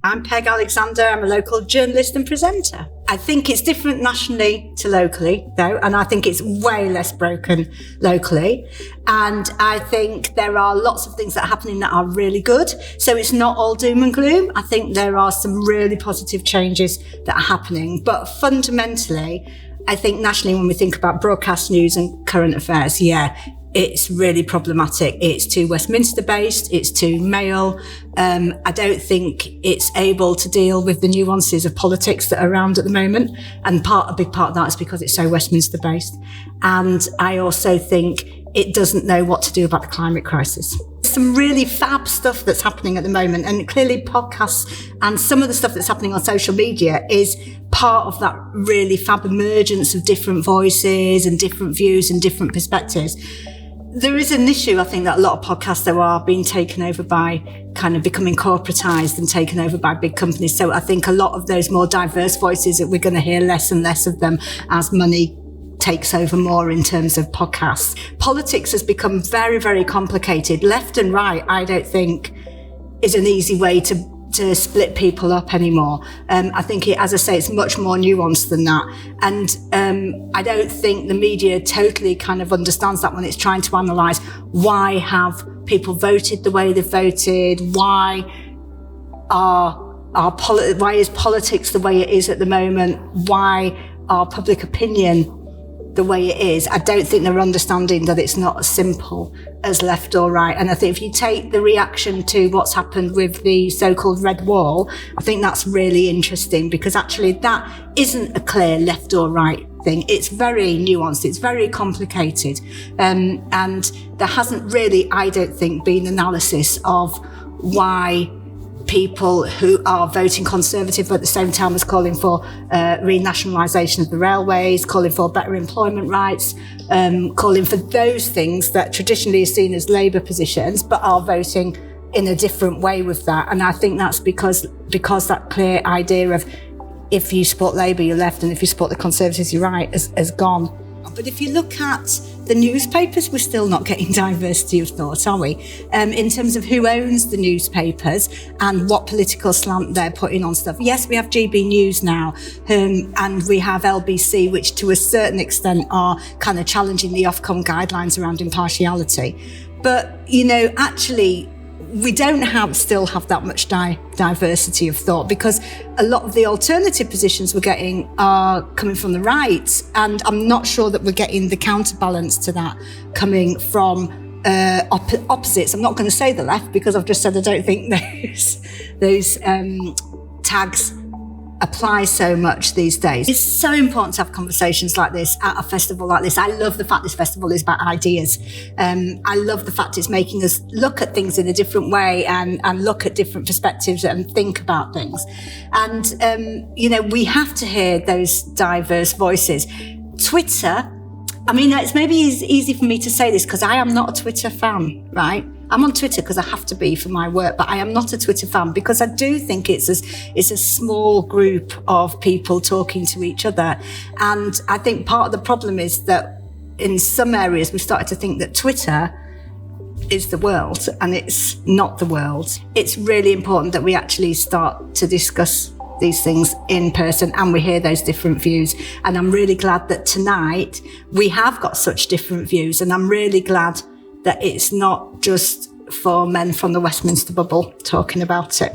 I'm Peg Alexander. I'm a local journalist and presenter. I think it's different nationally to locally, though, and I think it's way less broken locally. And I think there are lots of things that are happening that are really good. So it's not all doom and gloom. I think there are some really positive changes that are happening. But fundamentally, I think nationally, when we think about broadcast news and current affairs, it's really problematic. It's too Westminster based. It's too male. I don't think it's able to deal with the nuances of politics that are around at the moment. And a big part of that is because it's so Westminster based. And I also think it doesn't know what to do about the climate crisis. Some really fab stuff that's happening at the moment. And clearly podcasts and some of the stuff that's happening on social media is part of that really fab emergence of different voices and different views and different perspectives. There is an issue, I think, that a lot of podcasts, though, are being taken over by kind of becoming corporatized and taken over by big companies. So I think a lot of those more diverse voices, that we're going to hear less and less of them as money takes over more in terms of podcasts. Politics has become very, very complicated. Left and right, I don't think, is an easy way to split people up anymore. I think as I say, it's much more nuanced than that. And I don't think the media totally kind of understands that when it's trying to analyse why have people voted the way they've voted, why is politics the way it is at the moment, why are public opinion the way it is. I don't think they're understanding that it's not as simple as left or right. And I think if you take the reaction to what's happened with the so-called red wall, I think that's really interesting, because actually that isn't a clear left or right thing. It's very nuanced. It's very complicated. And there hasn't really, I don't think, been analysis of why people who are voting Conservative but at the same time as calling for renationalisation of the railways, calling for better employment rights, calling for those things that traditionally are seen as Labour positions, but are voting in a different way with that. And I think that's because that clear idea of if you support Labour, you're left, and if you support the Conservatives, you're right, has gone. But if you look at the newspapers, we're still not getting diversity of thought, are we? In terms of who owns the newspapers and what political slant they're putting on stuff. Yes, we have GB News now, and we have LBC, which to a certain extent are kind of challenging the Ofcom guidelines around impartiality. But, actually, we don't still have that much diversity of thought, because a lot of the alternative positions we're getting are coming from the right, and I'm not sure that we're getting the counterbalance to that coming from opposites. I'm not going to say the left, because I've just said I don't think those tags apply so much these days. It's so important to have conversations like this at a festival like this. I love the fact this festival is about ideas. I love the fact it's making us look at things in a different way and look at different perspectives and think about things. And, we have to hear those diverse voices. Twitter, it's maybe easy for me to say this because I am not a Twitter fan, right? I'm on Twitter because I have to be for my work, but I am not a Twitter fan because I do think it's a small group of people talking to each other. And I think part of the problem is that in some areas we started to think that Twitter is the world, and it's not the world. It's really important that we actually start to discuss these things in person and we hear those different views. And I'm really glad that tonight we have got such different views, and I'm really glad that it's not just for men from the Westminster bubble talking about it.